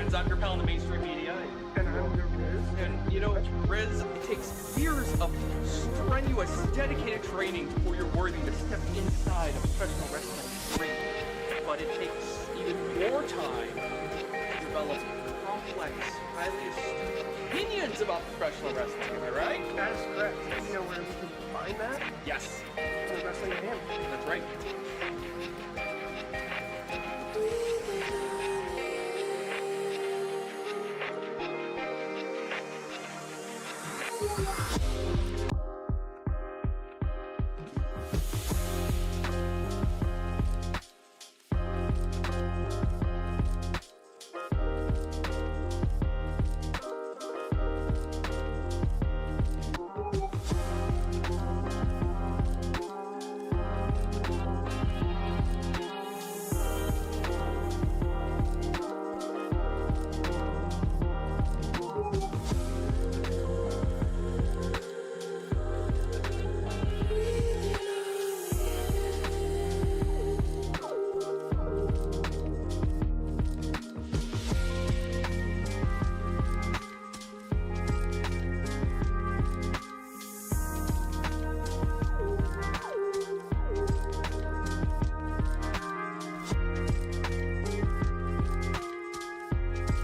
friends, I'm your pal in the mainstream media. And I'm your Riz. And, you know, Riz, it takes years of strenuous, dedicated training before you're worthy to step inside a professional wrestling ring. But it takes even more time to develop complex, highly astute opinions about professional wrestling. Am I right? That is correct. You know where we can find that? Yes. In the Wrestling Ham. That's right.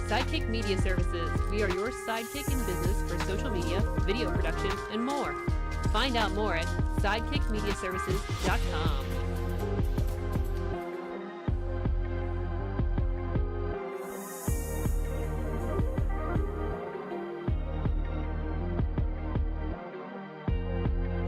Sidekick Media Services. We are your sidekick in business for social media, video production, and more. Find out more at sidekickmediaservices.com.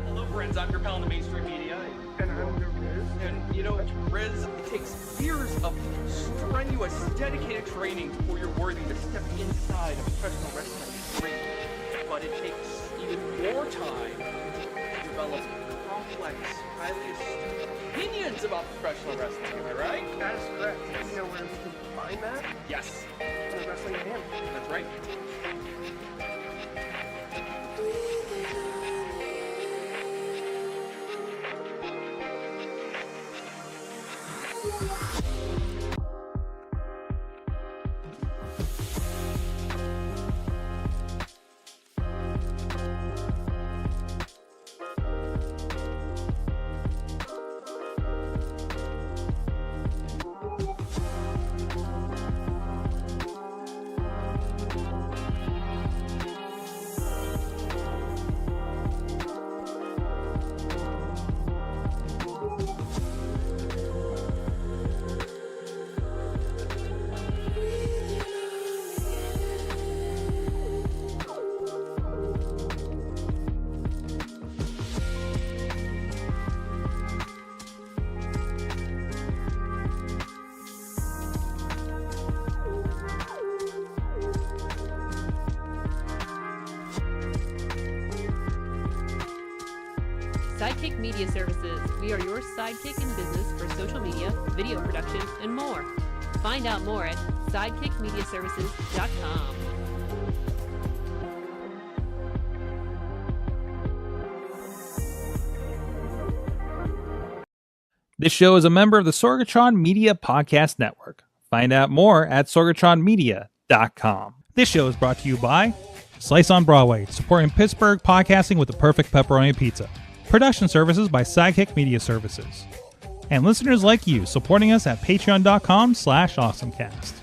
Hello, friends, I'm your pal in the mainstream media. And I'm your Riz. And, you know, Riz, it takes years of strenuous, dedicated training before you're worthy to step inside a professional wrestling ring. But it takes even more time to develop complex, highly astute opinions about professional wrestling. Am I right? That is correct. You know where we can find that? Yes. In the Wrestling Ham. That's right. Sidekick Media Services. We are your sidekick in business for social media, video production, and more. Find out more at sidekickmediaservices.com. This show is a member of the Sorgatron Media Podcast Network. Find out more at sorgatronmedia.com. This show is brought to you by Slice on Broadway, supporting Pittsburgh podcasting with the perfect pepperoni pizza. Production services by Sidekick Media Services. And listeners like you, supporting us at patreon.com/AwesomeCast.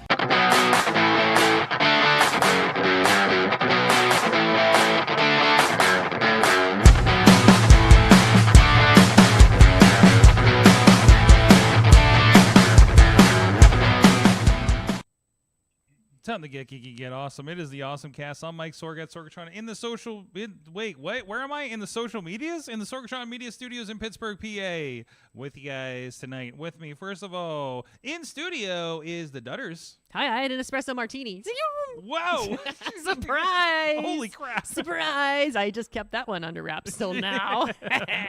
Time to get geeky, get awesome. It is the AwesomeCast. I'm Mike Sorgat, Sorgatron in the social... Wait, where am I? In the social medias? In the Sorgatron Media Studios in Pittsburgh, PA. With you guys tonight. With me, first of all, in studio is the Dutters. Hi, I had an espresso martini. Whoa! Surprise! Holy crap. Surprise! I just kept that one under wraps till now.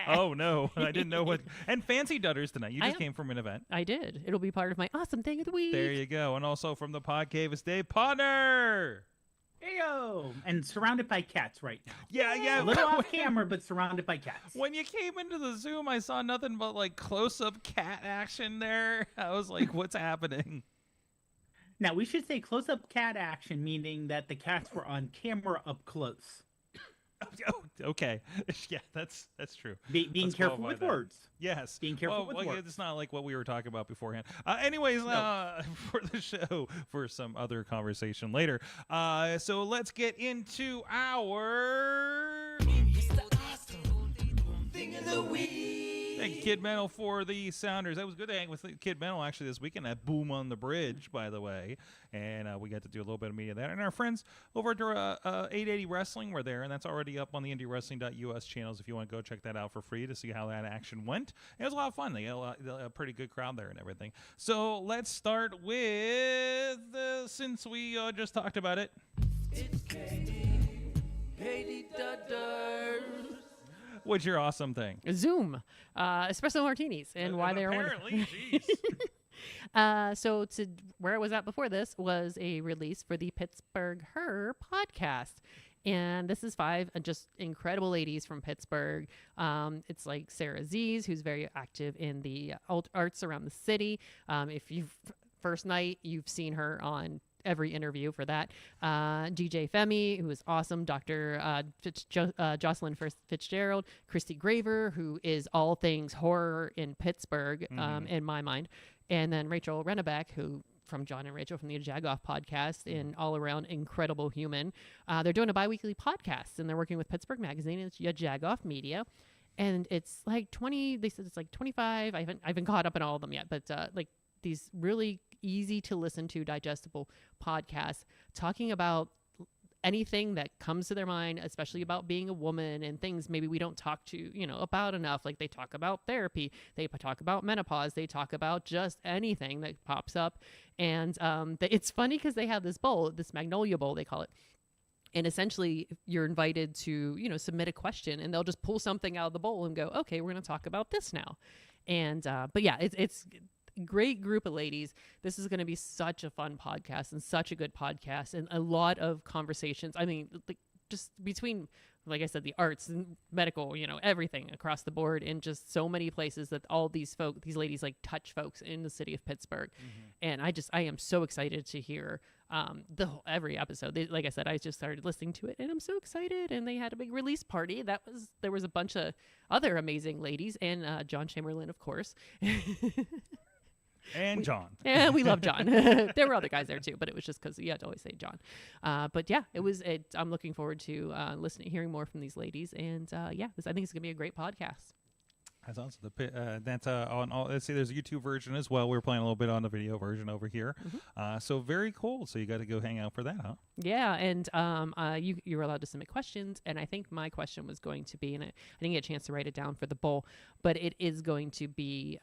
Oh, no. I didn't know what... And fancy Dutters tonight. You just came from an event. I did. It'll be part of my awesome thing of the week. There you go. And also from the Pod Cave is Dave Podner. Heyo! And surrounded by cats right now. Yeah. A little off camera, but surrounded by cats. When you came into the Zoom, I saw nothing but like close-up cat action there. I was like, what's happening? Now, we should say close-up cat action, meaning that the cats were on camera up close. Oh, okay. Yeah, that's true. Being Let's careful qualify with that. words. Yes. Being careful with yeah, words. it's not like what we were talking about beforehand. Anyways, No. for the show, for some other conversation later. So let's get into our... Thank you, Kid Mental, for the sounders. That was good to hang with Kid Mental actually this weekend at Boom on the Bridge, by the way. And we got to do a little bit of media there. And our friends over at 880 Wrestling were there, and that's already up on the IndieWrestling.us channels if you want to go check that out for free to see how that action went. It was a lot of fun. They had a pretty good crowd there and everything. So let's start with, since we just talked about it. It's Katie Dudders. What's your awesome thing? Zoom, espresso martinis, and why they are wonderful. Apparently, jeez. So where I was at before this was a release for the Pittsburgh Her podcast. And this is 5 just incredible ladies from Pittsburgh. It's like Sarah Z's, who's very active in the arts around the city. If you've first night, you've seen her on every interview for that. DJ Femi, who is awesome. Dr. Jocelyn Fitzgerald. Christy Graver, who is all things horror in Pittsburgh, in my mind. And then Rachel Rennebeck, who from John and Rachel from the Jagoff podcast, and all around incredible human. They're doing a bi-weekly podcast, and they're working with Pittsburgh Magazine. It's Jagoff Media. And it's like 20, they said it's like 25. I haven't caught up on all of them yet, but like these really easy to listen to, digestible podcasts talking about anything that comes to their mind, especially about being a woman and things maybe we don't talk about enough. Like they talk about therapy, they talk about menopause, they talk about just anything that pops up. And it's funny because they have this bowl, this Magnolia Bowl, they call it. And essentially you're invited to, submit a question, and they'll just pull something out of the bowl and go, okay, we're going to talk about this now. And, but yeah, it's great group of ladies. This is going to be such a fun podcast and such a good podcast, and a lot of conversations. I mean, like, just between, like I said, the arts and medical, everything across the board, and just so many places that all these ladies like touch folks in the city of Pittsburgh. And I am so excited to hear every episode. Like I said, I just started listening to it, and I'm so excited. And they had a big release party. There was a bunch of other amazing ladies, and John Chamberlain, of course. And John. And we love John. There were other guys there too, but it was just because you had to always say John. But yeah, I'm looking forward to hearing more from these ladies. And I think it's going to be a great podcast. That's awesome. That's on all. Let's see, there's a YouTube version as well. We're playing a little bit on the video version over here. So very cool. So you got to go hang out for that, huh? Yeah, and you were allowed to submit questions, and I think my question was going to be, and I didn't get a chance to write it down for the bowl, but it is going to be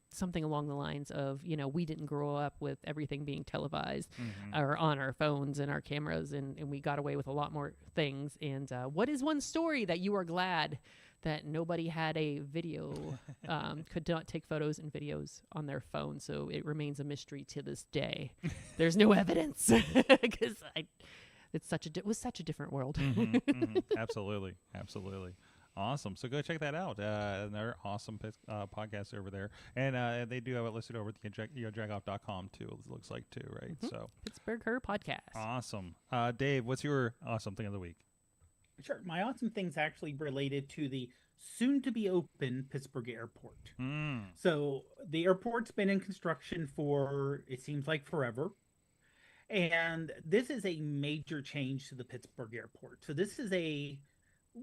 something along the lines of, we didn't grow up with everything being televised or on our phones and our cameras, and we got away with a lot more things. And what is one story that you are glad that nobody had a video, could not take photos and videos on their phone, so it remains a mystery to this day? There's no evidence, because it was such a different world. Absolutely. Awesome. So go check that out. They're awesome podcasts over there. And they do have it listed over at Jagoff.com too, it looks like too, right? So Pittsburgh Her podcast. Awesome. Dave, what's your awesome thing of the week? Sure. My awesome thing's actually related to the soon-to-be-open Pittsburgh Airport. So the airport's been in construction for, it seems like, forever. And this is a major change to the Pittsburgh Airport. So this is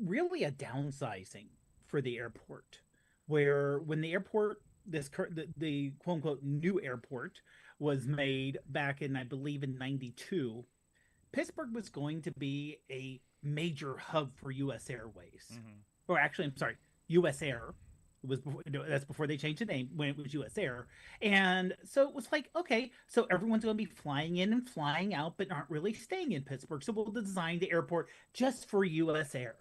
really a downsizing for the airport, where when the airport, the quote-unquote new airport was made back in, I believe, in 92, Pittsburgh was going to be a major hub for U.S. Airways. Or actually, I'm sorry, U.S. Air. That's before they changed the name, when it was U.S. Air. And so it was like, okay, so everyone's going to be flying in and flying out, but aren't really staying in Pittsburgh. So we'll design the airport just for U.S. Air.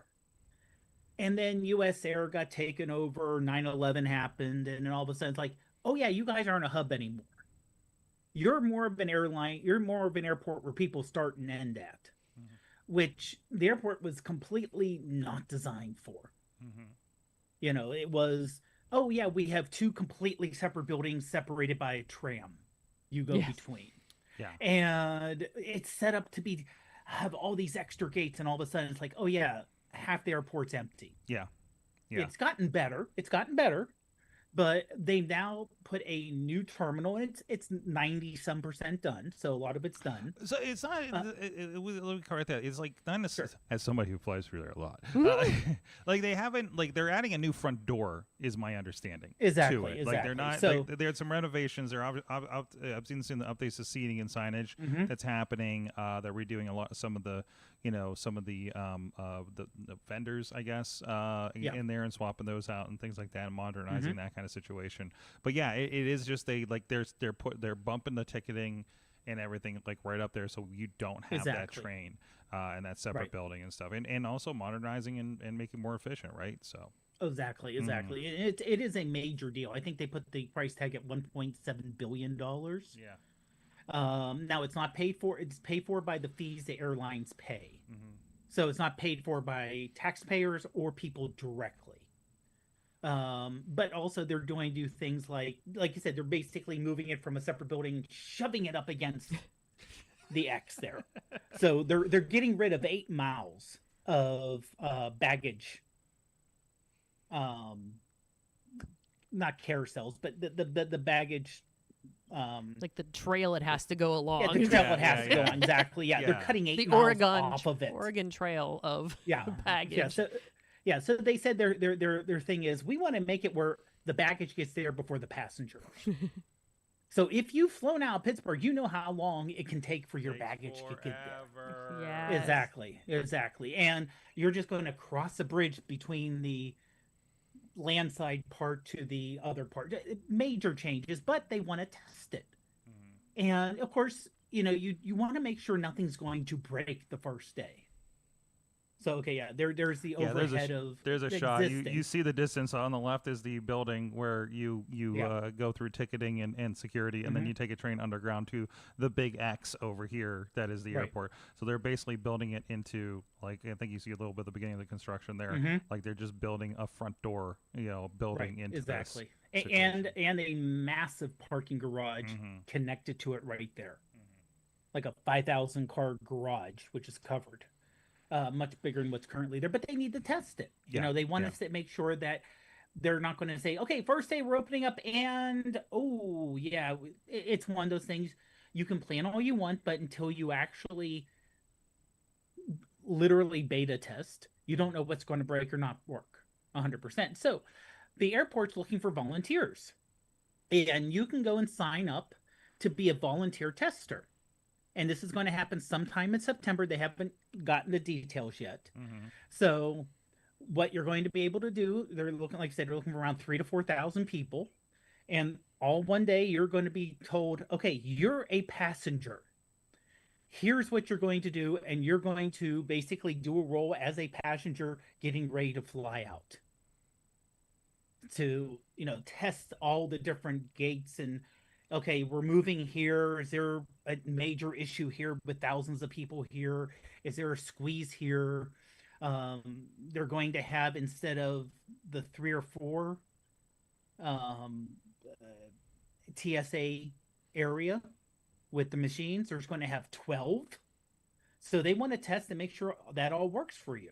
And then U.S. Air got taken over, 9/11 happened, and then all of a sudden it's like, oh yeah, you guys aren't a hub anymore. You're more of an airline, you're more of an airport where people start and end at, which the airport was completely not designed for. It was, oh yeah, we have two completely separate buildings separated by a tram you go between. Yeah. And it's set up to be have all these extra gates, and all of a sudden it's like, oh yeah, half the airport's empty. Yeah. Yeah. It's gotten better. It's gotten better. But they've now put a new terminal, and it's 90% done. So a lot of it's done. So it's not. Let me correct that. It's like not necessarily Sure. as somebody who flies through there a lot. Like they haven't. Like they're adding a new front door, is my understanding. Exactly, To it. Like exactly. they're not. So- There's some renovations. I've seen the updates to seating and signage that's happening. They're redoing some of the vendors, I guess, in there and swapping those out and things like that, and modernizing that kind of situation. But yeah, it is just they're bumping the ticketing and everything like right up there, so you don't have that Exactly. train in that separate Right. building and stuff, and also modernizing and making more efficient, right? So Exactly. It is a major deal. I think they put the price tag at $1.7 billion. yeah. Now it's not paid for. It's paid for by the fees the airlines pay. So it's not paid for by taxpayers or people directly. But also they're going to do things like you said, they're basically moving it from a separate building and shoving it up against the X there. So they're getting rid of 8 miles of baggage. Not carousels, but the baggage. Like the trail it has to go along. Yeah, the trail Yeah, it has yeah, to go yeah. on. Exactly. Yeah, Yeah. they're cutting 8 The miles Oregon off of it. Oregon Trail of Yeah, baggage. So they said their thing is, we want to make it where the baggage gets there before the passenger. So if you've flown out of Pittsburgh, you know how long it can take for your baggage to get there. Yes. Exactly. And you're just going to cross a bridge between the landside part to the other part. Major changes, but they want to test it. And of course, you want to make sure nothing's going to break the first day. So okay, yeah, there's the overhead of there's a the shot. existing. You see the distance on the left is the building where you go through ticketing and security, and then you take a train underground to the big X over here that is the Right. airport. So they're basically building it into, like, I think you see a little bit at the beginning of the construction there. Like they're just building a front door, building into exactly. this And situation. a massive parking garage connected to it right there, like a 5,000 car garage, which is covered. Much bigger than what's currently there, but they need to test it. They want us to make sure that they're not going to say, okay, first day we're opening up, and oh yeah, it's one of those things. You can plan all you want, but until you actually literally beta test, you don't know what's going to break or not work 100%. So the airport's looking for volunteers, and you can go and sign up to be a volunteer tester. And this is going to happen sometime in September. They haven't gotten the details yet. So what you're going to be able to do, they're looking, like I said, they're looking for around 3,000 to 4,000 people. And all one day you're going to be told, okay, you're a passenger. Here's what you're going to do. And you're going to basically do a role as a passenger getting ready to fly out. To, test all the different gates and, okay, we're moving here. Is there a major issue here with thousands of people here? Is there a squeeze here? They're going to have, instead of the 3 or 4 TSA area with the machines, there's going to have 12. So they want to test and make sure that all works for you.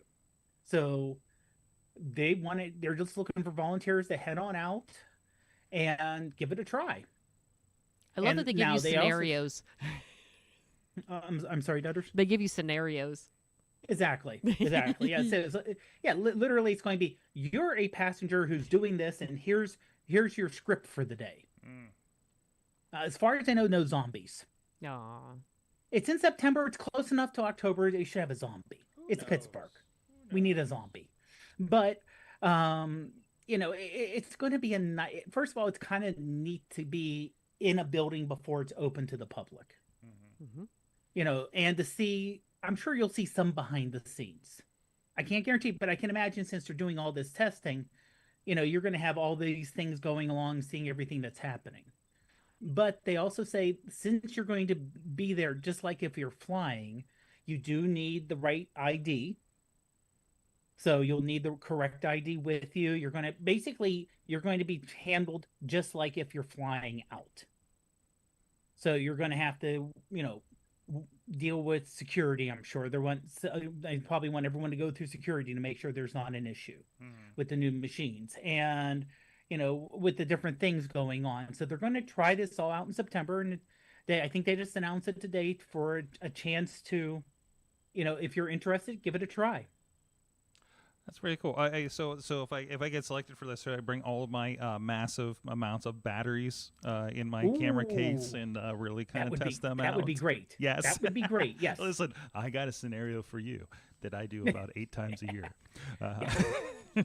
So they're just looking for volunteers to head on out and give it a try. I love And that they give now you they also- scenarios. I'm sorry, Dutters. They give you scenarios. Exactly. Yeah. So literally, it's going to be, you're a passenger who's doing this, and here's your script for the day. As far as I know, no zombies. Aw. It's in September. It's close enough to October. They should have a zombie. It's Pittsburgh. We need a zombie. But it's going to be first of all, it's kind of neat to be in a building before it's open to the public. And to see, I'm sure you'll see some behind the scenes. I can't guarantee, but I can imagine, since they're doing all this testing, you're going to have all these things going along, seeing everything that's happening. But they also say, since you're going to be there, just like if you're flying, you do need the right ID. So you'll need the correct ID with you. You're going to be handled just like if you're flying out. So you're going to have to, deal with security. I'm sure they probably want everyone to go through security to make sure there's not an issue with the new machines and, with the different things going on. So they're going to try this all out in September, and I think they just announced it today for a chance to, if you're interested, give it a try. That's pretty cool. So if I get selected for this, should I bring all of my massive amounts of batteries in my camera case and really kind of test them out? That would be great. Yes, that would be great. Yes. Listen, I got a scenario for you that I do about 8 times a year. So.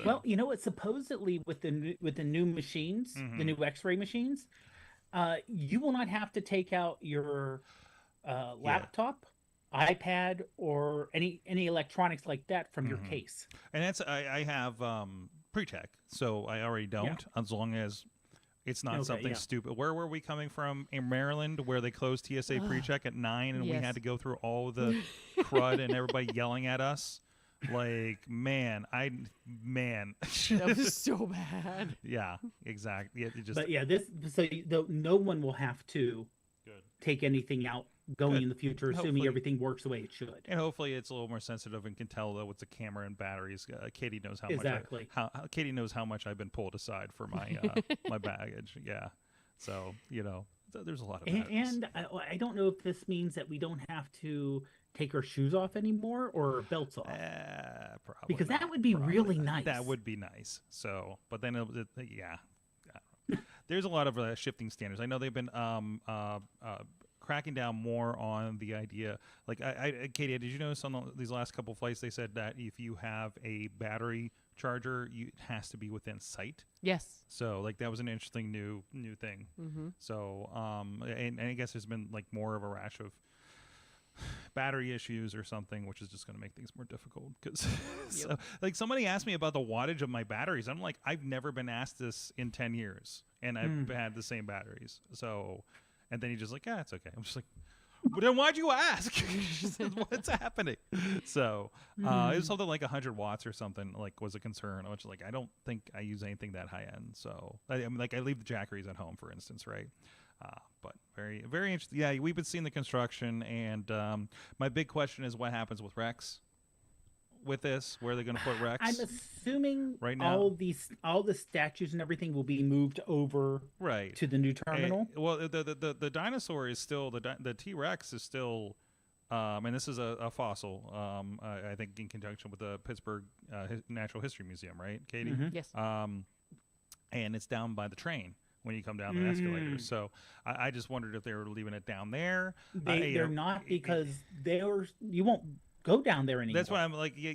Well, what? Supposedly with the new machines, the new X-ray machines, you will not have to take out your laptop, iPad, or any electronics like that from your case. And that's I have pre-check, so I already don't, as long as it's not something stupid. Where were we coming from in Maryland, where they closed TSA pre-check at 9, and we had to go through all of the crud and everybody yelling at us? Like, man. That was so bad. Yeah, exactly. No one will have to take anything out going in the future, assuming everything works the way it should. And hopefully it's a little more sensitive and can tell though it's a camera and batteries. Katie knows how much Katie knows how much I've been pulled aside for my my baggage. Yeah, so there's a lot of and I don't know if this means that we don't have to take our shoes off anymore or our belts off. Probably because not. that would be really nice. That would be nice. So, but then there's a lot of shifting standards. I know they've been cracking down more on the idea. Like, Katie, did you notice on these last couple flights they said that if you have a battery charger, it has to be within sight? Yes. So, like, that was an interesting new thing. Mm-hmm. So, and I guess there's been like more of a rash of battery issues or something, which is just going to make things more difficult. Because, so, like, somebody asked me about the wattage of my batteries. I'm like, I've never been asked this in 10 years, and I've had the same batteries. So. And then he's just like, it's okay. I'm just like, but then why'd you ask? What's happening? So it was something like 100 watts or something, like, was a concern. I was like, I don't think I use anything that high end. So I leave the Jackeries at home, for instance, right? But very, very interesting. Yeah, we've been seeing the construction, and my big question is what happens with Rex with this? Where are they going to put Rex? I'm assuming right now all the statues and everything will be moved over to the new terminal. Well, the dinosaur is still the T-Rex is still, and this is a fossil. I think in conjunction with the Pittsburgh Natural History Museum, right, Katie? Mm-hmm. Yes. And it's down by the train when you come down the escalator. So I just wondered if they were leaving it down there. They're not, because you won't go down there anymore. That's why I'm like, they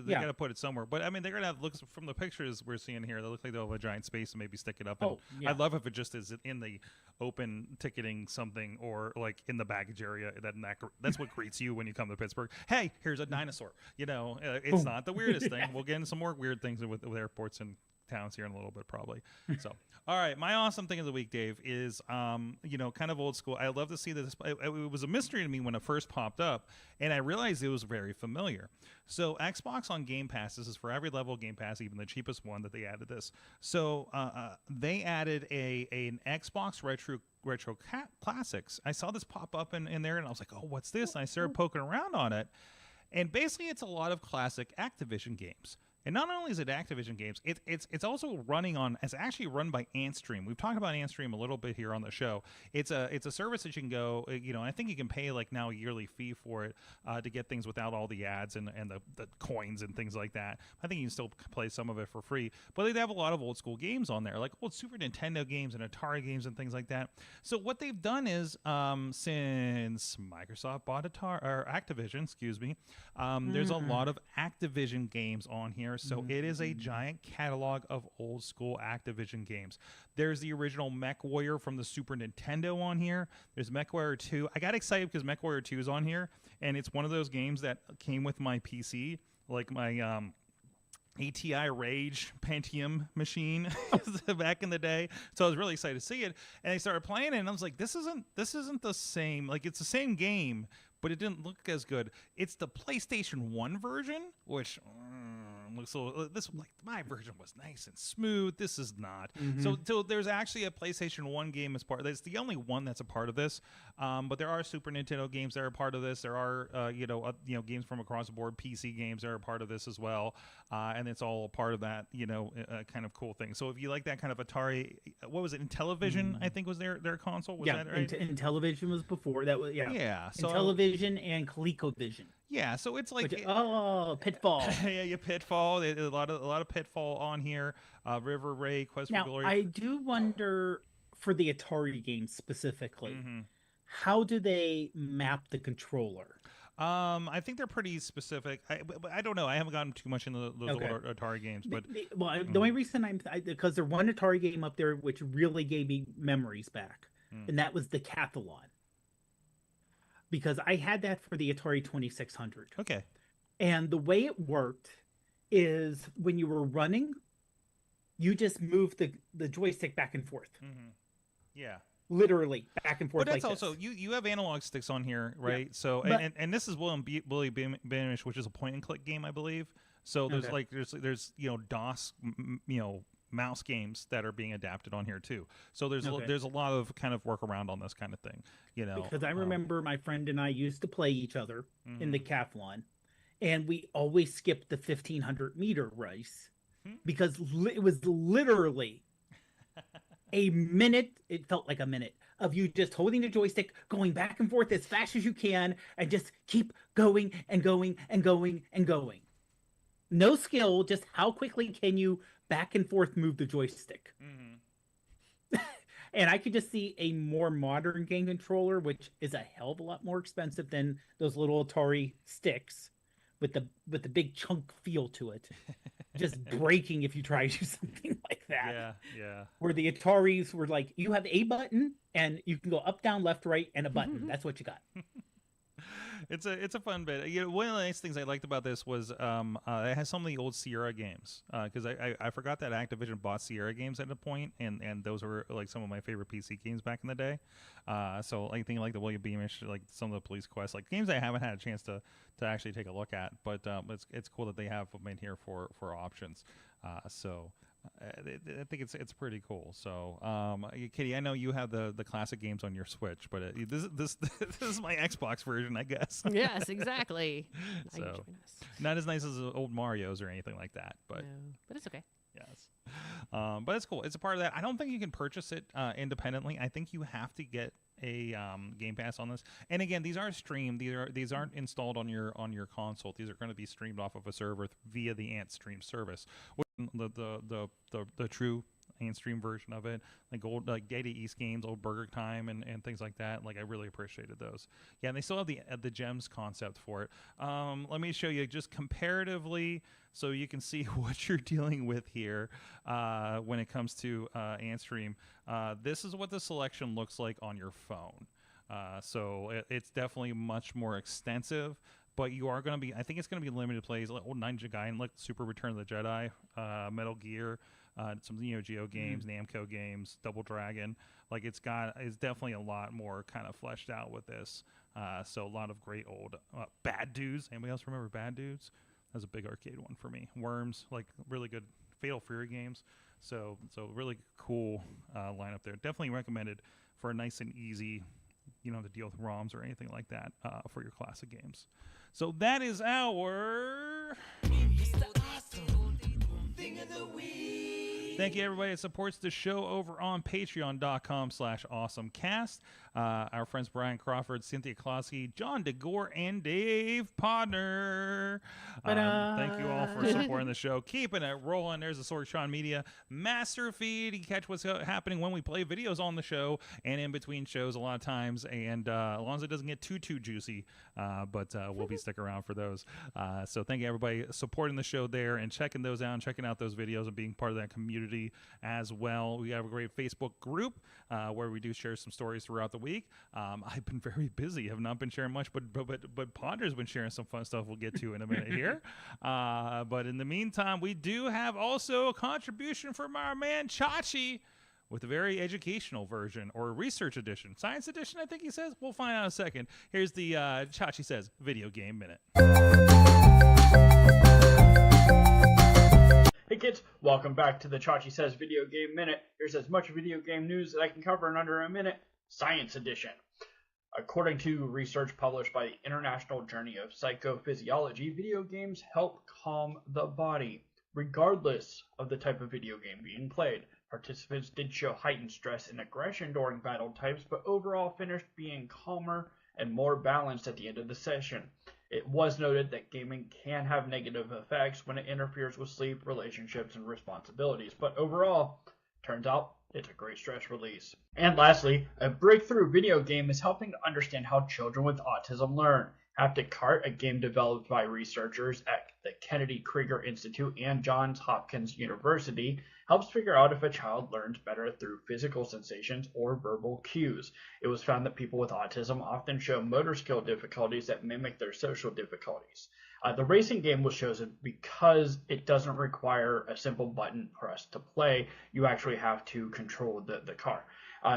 got to put it somewhere. But I mean, they're gonna have looks from the pictures we're seeing here. They look like they'll have a giant space and maybe stick it up. I'd love if it just is in the open ticketing something, or like in the baggage area. That's what greets you when you come to Pittsburgh. Hey, here's a dinosaur. It's not the weirdest thing. We'll get into some more weird things with airports and towns here in a little bit, probably. So, all right, my awesome thing of the week, Dave, is kind of old school. I love to see this. It was a mystery to me when it first popped up, and I realized it was very familiar. So Xbox on Game Pass, this is for every level of Game Pass, even the cheapest one that they added this. So they added an Xbox Retro Classics. I saw this pop up in there, and I was like, oh, what's this? And I started poking around on it, and basically it's a lot of classic Activision games. And not only is it Activision games, it's also it's actually run by Antstream. We've talked about Antstream a little bit here on the show. It's a service that you can go, I think you can pay like now a yearly fee for it to get things without all the ads and the coins and things like that. I think you can still play some of it for free. But they have a lot of old school games on there, like old Super Nintendo games and Atari games and things like that. So what they've done is, since Microsoft bought Activision, there's a lot of Activision games on here. So it is a giant catalog of old school Activision games. There's the original Mech Warrior from the Super Nintendo on here. There's Mech Warrior 2. I got excited because Mech Warrior 2 is on here, and it's one of those games that came with my PC, like my ATI Rage Pentium machine back in the day. So I was really excited to see it, and I started playing it, and I was like, this isn't the same. Like, it's the same game, but it didn't look as good. It's the PlayStation 1 version, which So this like my version was nice and smooth. This is not. Mm-hmm. So there's actually a PlayStation 1 game as part. It's the only one that's a part of this. But there are Super Nintendo games that are part of this. There are games from across the board, PC games that are a part of this as well. And it's all a part of that kind of cool thing. So if you like that kind of Atari, what was it? Intellivision, I think was their console. Was that right? Intellivision was before that was Yeah. So Intellivision and ColecoVision. yeah. So it's like Pitfall. yeah, Pitfall. A lot of Pitfall on here. River Ray, Quest for Now Glory. I do wonder for the Atari games specifically, how do they map the controller? I think they're pretty specific. But I don't know. I haven't gotten too much into those older Atari games, but The only reason because there's one Atari game up there which really gave me memories back, and that was the Decathlon. Because I had that for the Atari 2600. okay. And the way it worked is when you were running, you just moved the joystick back and forth. Yeah. Literally back and forth. But that's like also this. you have analog sticks on here, right? Yeah. So But- and this is Willy Bamish, which is a point and click game, I believe. So there's Okay. there's DOS mouse games that are being adapted on here too. So there's Okay. there's a lot of kind of workaround on this kind of thing, Because I remember my friend and I used to play each other in the Decathlon, and we always skipped the 1500 meter race because it was literally a minute. It felt like a minute of you just holding the joystick, going back and forth as fast as you can, and just keep going and going and going and going. No skill, just how quickly can you back and forth move the joystick. And I could just see a more modern game controller, which is a hell of a lot more expensive than those little Atari sticks with the big chunk feel to it. Just breaking if you try to do something like that. Yeah. Where the Ataris were like, you have a button and you can go up, down, left, right, and a button. That's what you got. It's a fun bit. One of the nice things I liked about this was it has some of the old Sierra games because I forgot that Activision bought Sierra games at a point, and those were like some of my favorite PC games back in the day. So I think like the William Beamish, like some of the Police Quest, like games I haven't had a chance to actually take a look at, but it's cool that they have them in here for options. I think it's pretty cool. So, Kitty, I know you have the classic games on your Switch, but this is my Xbox version, I guess. Yes, exactly. Now you So, join us. not as nice as the old Mario's or anything like that, but No, but it's okay. yes. But it's cool. It's a part of that. I don't think you can purchase it independently. I think you have to get a Game Pass on this. And again, these are streamed. These aren't installed on your console. These are going to be streamed off of a server via the Ant Stream service. The true Ant Stream version of it, like old Data East games, old Burger Time, and things like that. Like I really appreciated those. Yeah, and they still have the gems concept for it. Let me show you just comparatively, so you can see what you're dealing with here when it comes to Ant Stream. This is what the selection looks like on your phone. So it's definitely much more extensive. But you are going to be, I think it's going to be limited plays, like old Ninja Gaiden, like Super Return of the Jedi, Metal Gear, some Neo Geo games, Namco games, Double Dragon. Like it's definitely a lot more kind of fleshed out with this. So a lot of great old Bad Dudes. Anybody else remember Bad Dudes? That was a big arcade one for me. Worms, like really good Fatal Fury games. So really cool lineup there. Definitely recommended for a nice and easy, you don't have to deal with ROMs or anything like that for your classic games. So that is our... Thank you, everybody that supports the show over on patreon.com/awesomecast. Our friends Brian Crawford, Cynthia Klosky, John DeGore, and Dave Podner. Thank you all for supporting the show. Keeping it rolling. There's the Sorgatron Media master feed. You can catch what's happening when we play videos on the show and in between shows a lot of times. And as long as it doesn't get too juicy, but we'll be sticking around for those. So thank you, everybody, supporting the show there and checking those out and checking out those videos and being part of that community as well. We have a great Facebook group where we do share some stories throughout the week. I've been very busy, have not been sharing much, but Ponder's been sharing some fun stuff we'll get to in a minute here. But in the meantime, we do have also a contribution from our man Chachi with a very educational version, or research edition, science edition, I think he says. We'll find out in a second. Here's the Chachi Says Video Game Minute. Hey kids, welcome back to the Chachi Says Video Game Minute. Here's as much video game news that I can cover in under a minute. Science Edition. According to research published by the International Journey of Psychophysiology, video games help calm the body. Regardless of the type of video game being played, participants did show heightened stress and aggression during battle types, but overall finished being calmer and more balanced at the end of the session. It was noted that gaming can have negative effects when it interferes with sleep, relationships, and responsibilities, but overall, turns out it's a great stress release. And lastly, a breakthrough video game is helping to understand how children with autism learn. Haptic Cart, a game developed by researchers at the Kennedy Krieger Institute and Johns Hopkins University, helps figure out if a child learns better through physical sensations or verbal cues. It was found that people with autism often show motor skill difficulties that mimic their social difficulties. The racing game was chosen because it doesn't require a simple button press to play. You actually have to control the car.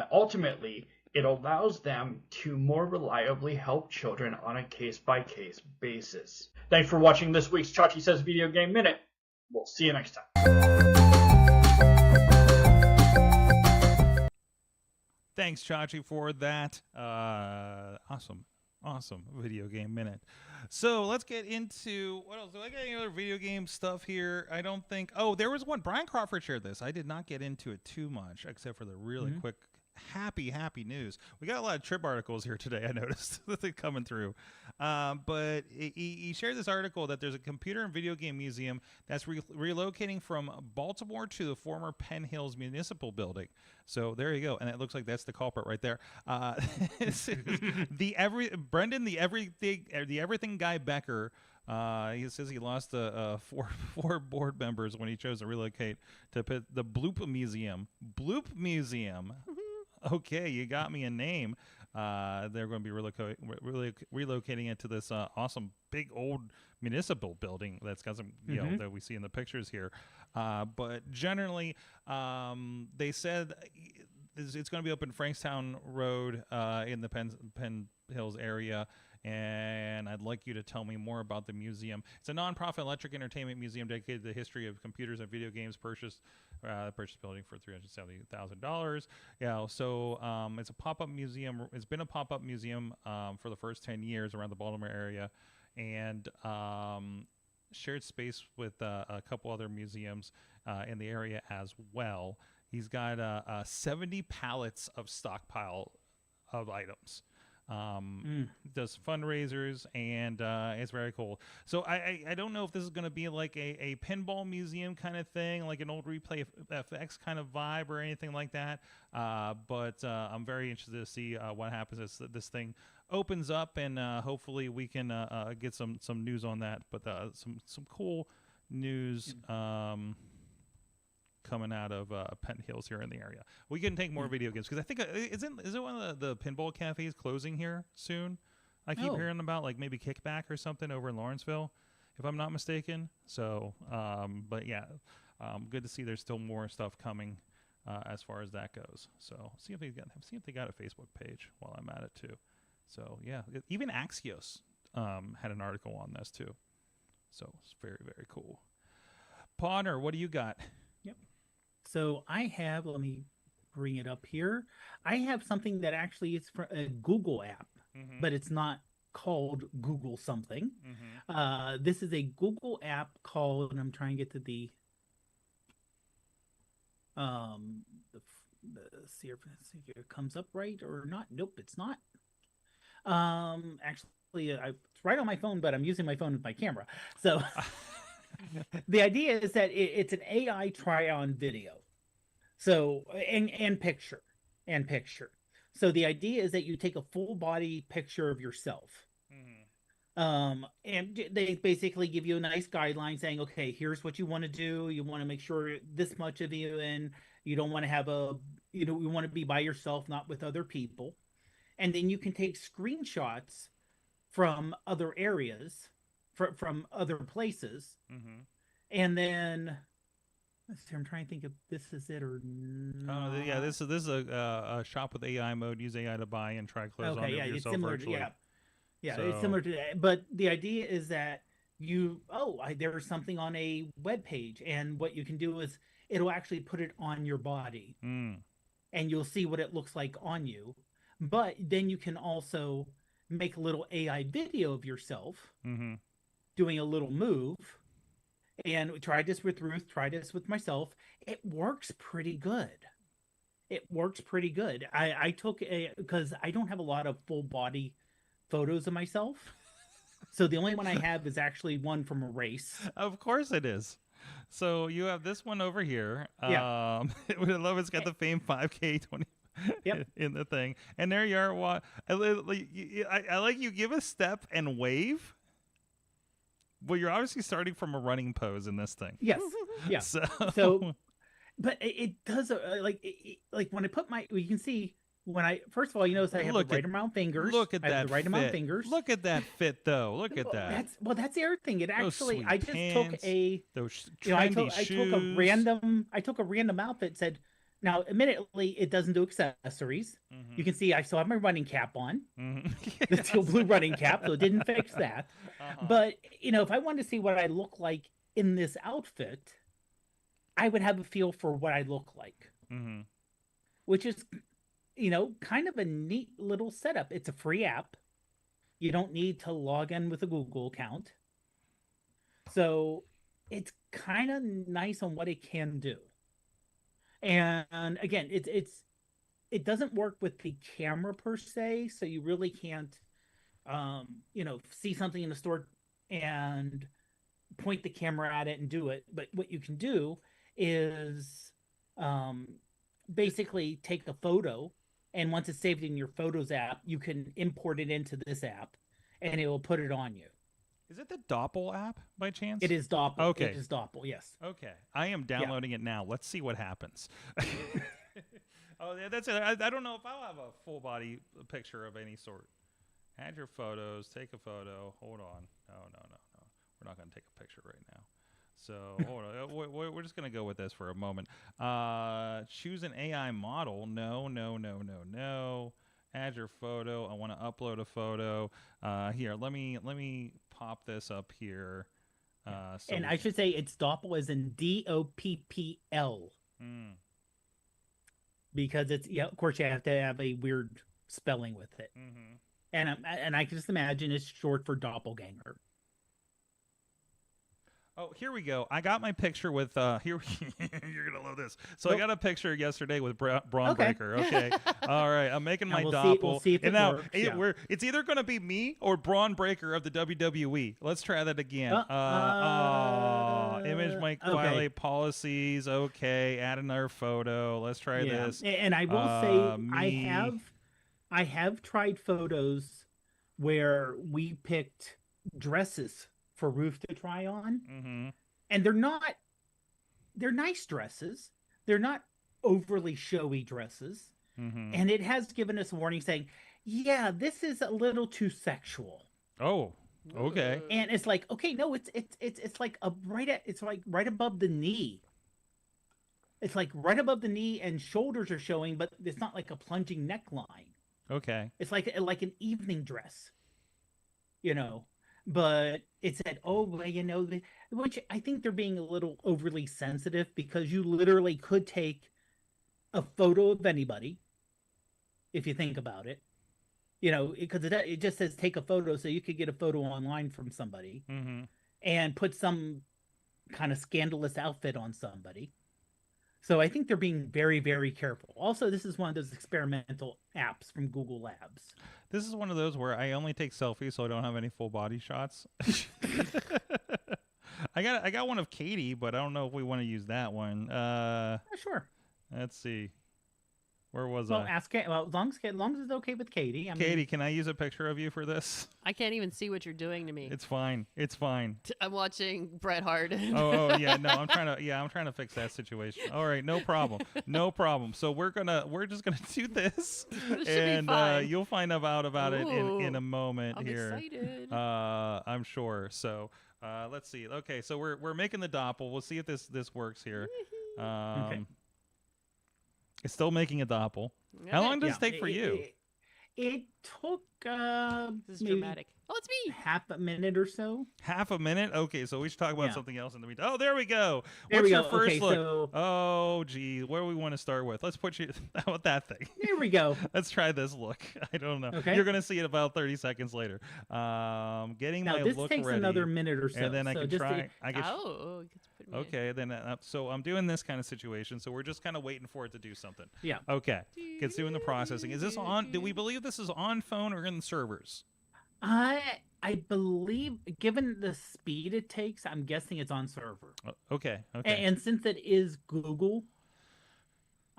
Ultimately, it allows them to more reliably help children on a case-by-case basis. Thanks for watching this week's Chachi Says Video Game Minute. We'll see you next time. Thanks, Chachi, for that awesome video game minute. So let's get into what else. Do I got any other video game stuff here? I don't think. Oh, there was one. Brian Crawford shared this. I did not get into it too much, except for the really quick happy news. We got a lot of trip articles here today. I noticed that they're coming through, but he shared this article that there's a computer and video game museum that's relocating from Baltimore to the former Penn Hills Municipal Building. So there you go, and it looks like that's the culprit right there. The everything guy Becker. He says he lost four board members when he chose to relocate to the Bloop Museum. Bloop Museum. Okay, you got me a name. They're going to be relocating it to this awesome big old municipal building that's got some, you know, that we see in the pictures here. But generally, they said it's going to be up in Frankstown Road in the Penn Hills area. And I'd like you to tell me more about the museum. It's a nonprofit electric entertainment museum dedicated to the history of computers and video games. Purchased building for $370,000. Yeah, so it's a pop-up museum. It's been a pop-up museum for the first 10 years around the Baltimore area, and shared space with a couple other museums in the area as well. He's got 70 pallets of stockpile of items. Does fundraisers, and it's very cool. So I don't know if this is going to be like a pinball museum kind of thing, like an old Replay FX kind of vibe or anything like that, but I'm very interested to see what happens as this thing opens up, and hopefully we can get some news on that. But some cool news coming out of Penn Hills here in the area. We can take more video games, because I think isn't one of the pinball cafes closing here soon? I keep hearing about, like, maybe Kickback or something over in Lawrenceville, if I'm not mistaken. So, but yeah, good to see there's still more stuff coming as far as that goes. So see if they got a Facebook page while I'm at it too. So yeah, even Axios had an article on this too. So it's very, very cool. Pawner, what do you got? So I have, let me bring it up here. I have something that actually is for a Google app, but it's not called Google something. This is a Google app called, and I'm trying to get to see if it comes up right or not. Nope, it's not. Actually, it's right on my phone, but I'm using my phone with my camera. So the idea is that it's an AI try-on video. So, and picture. So the idea is that you take a full body picture of yourself. And they basically give you a nice guideline saying, okay, here's what you want to do. You want to make sure this much of you in. You don't want to have you want to be by yourself, not with other people. And then you can take screenshots from other areas, from other places. And then, let's see, I'm trying to think if this is it or not. Yeah, this is a shop with AI mode. Use AI to buy and try clothes on yourself it's similar virtually. Yeah, so, it's similar to that. But the idea is that there's something on a web page, and what you can do is it'll actually put it on your body, Mm. and you'll see what it looks like on you. But then you can also make a little AI video of yourself Mm-hmm. doing a little move. And try this with Ruth, try this with myself. It works pretty good. It works pretty good. I took because I don't have a lot of full body photos of myself. So the only one I have is actually one from a race. Of course it is. So you have this one over here. Yeah. I love it's got the Fame 5K 20 Yep. in the thing. And there you are. I like you give a step and wave. Well, you're obviously starting from a running pose in this thing. Yes. Yeah. So, But it does like when I put you can see when I first of all, you notice I have Look the right at- amount of fingers. look at I have that the right amount of fit. fingers. Look at that fit, though. Look at that. That's the other thing. It Those actually sweet I just pants, took a those you know, I trendy took I took a random outfit. Said now, admittedly, it doesn't do accessories. Mhm. You can see I still have my running cap on, Mhm. the steel blue running cap, so it didn't fix that. Uh-huh. But if I wanted to see what I look like in this outfit, I would have a feel for what I look like, Mhm. which is, kind of a neat little setup. It's a free app. You don't need to log in with a Google account. So it's kind of nice on what it can do. And again, it doesn't work with the camera per se, so you really can't see something in the store and point the camera at it and do it. But what you can do is basically take a photo, and once it's saved in your Photos app, you can import it into this app, and it will put it on you. Is it the Doppel app by chance? It is Doppel. Okay. It is Doppel, yes. Okay. I am downloading it now. Let's see what happens. Oh, yeah, that's it. I don't know if I'll have a full body picture of any sort. Add your photos. Take a photo. Hold on. No. We're not going to take a picture right now. So hold on. We're just going to go with this for a moment. Choose an AI model. No. Add your photo. I want to upload a photo. Here, let me pop this up here. And I should say it's Doppel as in DOPPL. Because it's, of course you have to have a weird spelling with it. Mm-hmm. And I can just imagine it's short for doppelganger. Oh, here we go. I got my picture with here. You're gonna love this. So I got a picture yesterday with Braun Breaker. Okay, all right. I'm making my doppel. We'll see if it and now works, yeah. it's either gonna be me or Braun Breaker of the WWE. Let's try that again. Image might violate policies. Okay, add another photo. Let's try this. And I will say I have tried photos where we picked dresses for Ruth to try on, Mm-hmm. and they're nice dresses. They're not overly showy dresses, Mm-hmm. and it has given us a warning saying, "Yeah, this is a little too sexual." Oh, okay. And it's like, okay, no, it's like it's like right above the knee. It's like right above the knee, and shoulders are showing, but it's not like a plunging neckline. Okay. It's like an evening dress, But it said, which I think they're being a little overly sensitive, because you literally could take a photo of anybody, if you think about it, because it just says take a photo, so you could get a photo online from somebody Mm-hmm. and put some kind of scandalous outfit on somebody. So I think they're being very, very careful. Also, this is one of those experimental apps from Google Labs. This is one of those where I only take selfies, so I don't have any full body shots. I got one of Katie, but I don't know if we want to use that one. Sure. Let's see. Where was Well, I? ask Kate. Well, as long as it's okay with Katie. Katie, can I use a picture of you for this? I can't even see what you're doing to me. It's fine. It's fine. I'm watching Bret Hart. Oh yeah, no, I'm trying to fix that situation. All right, no problem. No problem. So we're just gonna do this, This should be and fine. you'll find out about it in a Ooh, moment I'm here. excited. I'm sure. So let's see. Okay, so we're making the doppel. We'll see if this works here. Okay. It's still making a doppel. How long does it take for you? It took This is maybe dramatic. Oh, it's me. half a minute or so. Half a minute? Okay, so we should talk about Yeah. something else in the meantime. Oh, there we go. There What's we your go. first Okay, look? so- Oh, gee, where do we want to start with? Let's put you. How about that thing? There we go. Let's try this look. I don't know. Okay. You're gonna see it about 30 seconds later. Getting Now my this look takes ready, another minute or so. and then I so can just to- try. I can. Oh, it gets put me in. Okay, then so I'm doing this kind of situation. So we're just kind of waiting for it to do something. Yeah. Okay, it's doing the processing. Is this on? Do we believe this is on phone or in the servers? I believe, given the speed it takes, I'm guessing it's on server. Okay. Okay. And since it is Google,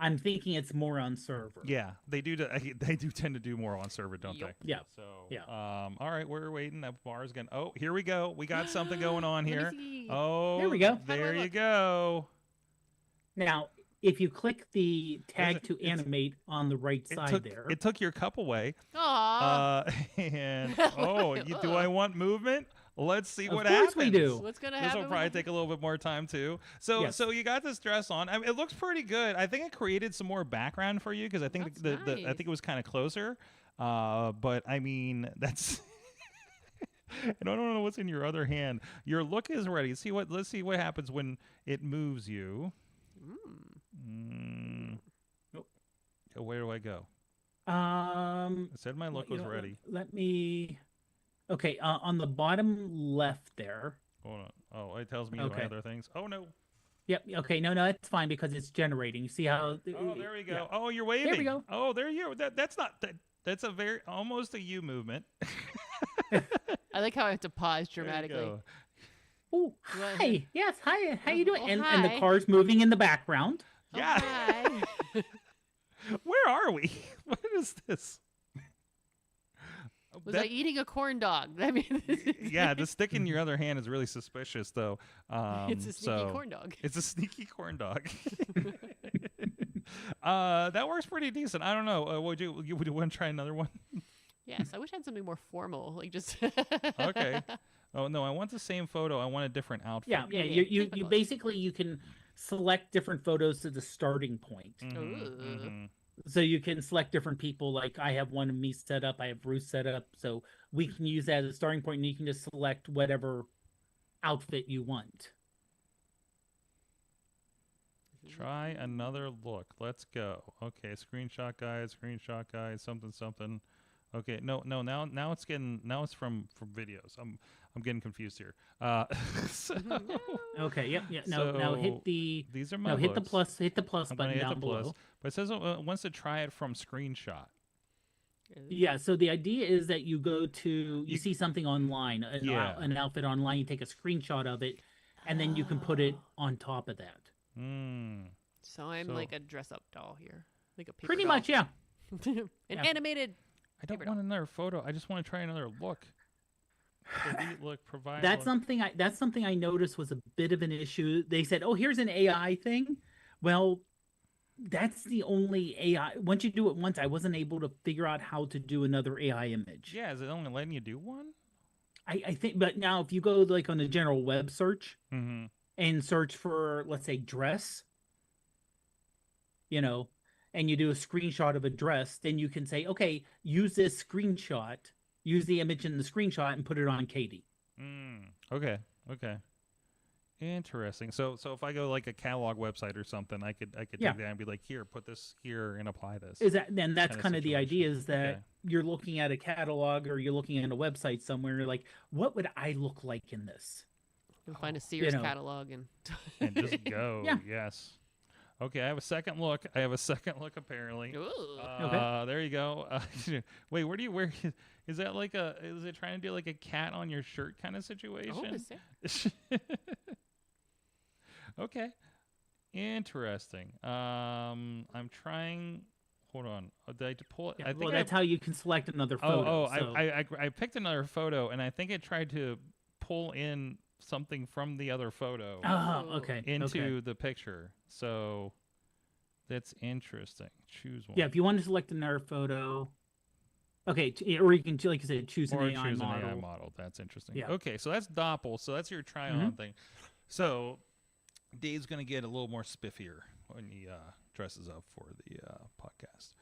I'm thinking it's more on server. Yeah, they do. They do tend to do more on server, don't Yup. they? Yeah. So, Yeah. all right, we're waiting. That bar's gonna. Oh, here we go. We got something going on Let me here. see. Oh, There we go. How do I There you look? go. Now, if you click the tag it? to It's- animate on the right side there, It took your cup away. Aw. And Look at- do I want movement? Let's see Of what course happens. we do. What's gonna This happen? will probably take a little bit more time too. So, Yes. so you got this dress on. I mean, it looks pretty good. I think it created some more background for you because I think That's I nice. think it was kind of closer. But I mean, that's. I don't know what's in your other hand. Your look is ready. Let's see what happens when it moves you. Nope. So where do I go? I I said my look was ready. Let me. Okay, on the bottom left there. Hold on. Oh, it tells me my Okay. other things. Oh no. Yep. Okay. No, that's fine because it's generating. You see how? Oh, there we go. Yeah. Oh, you're waving. we go. Oh, there you. That's not. That's a very almost a U movement. I like how I have to pause There you dramatically. go. Oh, You wanna hi. Yes, hi. How you doing? Oh, and the hi. car's moving in the background. Oh, Yeah. hi. Where are we? What is this? Was I eating a corn dog? I mean, Yeah, the stick in your other hand is really suspicious, though. it's a sneaky so- corn dog. It's a sneaky corn dog. That works pretty decent. I don't know. Would you want to try another one? Yes, I wish I had something more formal, like just. Okay. Oh no, I want the same photo. I want a different outfit. Yeah, yeah. Yeah, You typical. basically you can select different photos to the starting point. Mhm, Ooh. mhm. So you can select different people. Like I have one of me set up. I have Bruce set up. So we can use that as a starting point, and you can just select whatever outfit you want. Try another look. Let's go. Okay, screenshot guys, something. Okay, no. Now it's from videos. I'm getting confused here. So, Okay. Yep. Yeah. Now So, hit the. these are my No, hit the looks. plus. Hit the plus I'm gonna button hit down the plus. below. But it says it wants to try it from screenshot. Yeah. So the idea is that you go to you see something online, Yeah. an outfit online. You take a screenshot of it, and then you can put it on top of that. Mm. So I'm So- like a dress-up doll here, like a paper Pretty doll. much, yeah. An Yeah. animated. I don't Paper want another photo. I just want to try another look. Delete look, provide That's look. something I noticed was a bit of an issue. They said, "Oh, here's an AI thing." Well, that's the only AI. Once you do it once, I wasn't able to figure out how to do another AI image. Yeah, is it only letting you do one? I think, but now if you go like on the general web search Mm-hmm. and search for, let's say, dress, and you do a screenshot of a dress, then you can say, okay, use this screenshot, use the image in the screenshot and put it on Katie. Okay. Interesting. So if I go like a catalog website or something, I could Yeah. take that and be like, here, put this here and apply this. Then that's Kinda kind of the situation. idea is that Okay. you're looking at a catalog or you're looking at a website somewhere, and you're like, what would I look like in this? You can find a Sears know. catalog and. And just go. Yeah. Yes. Okay, I have a second look. Apparently. Ooh. There you go. Wait, where is that like is it trying to do like a cat on your shirt kind of situation? Oh, is it? Okay. Interesting. I'm trying. Hold on. Did I pull it? Yeah, I think well, that's how you can select another photo. so- I picked another photo, and I think it tried to pull in something from the other photo Oh, okay. into okay. the picture. So that's interesting. Choose one. Yeah, if you want to select another photo, okay, or you can, like I said, choose an or AI choose model. an AI model. That's interesting. Yeah. Okay, so that's Doppel. So that's your try-on thing. So Dave's going to get a little more spiffier when he dresses up for the podcast.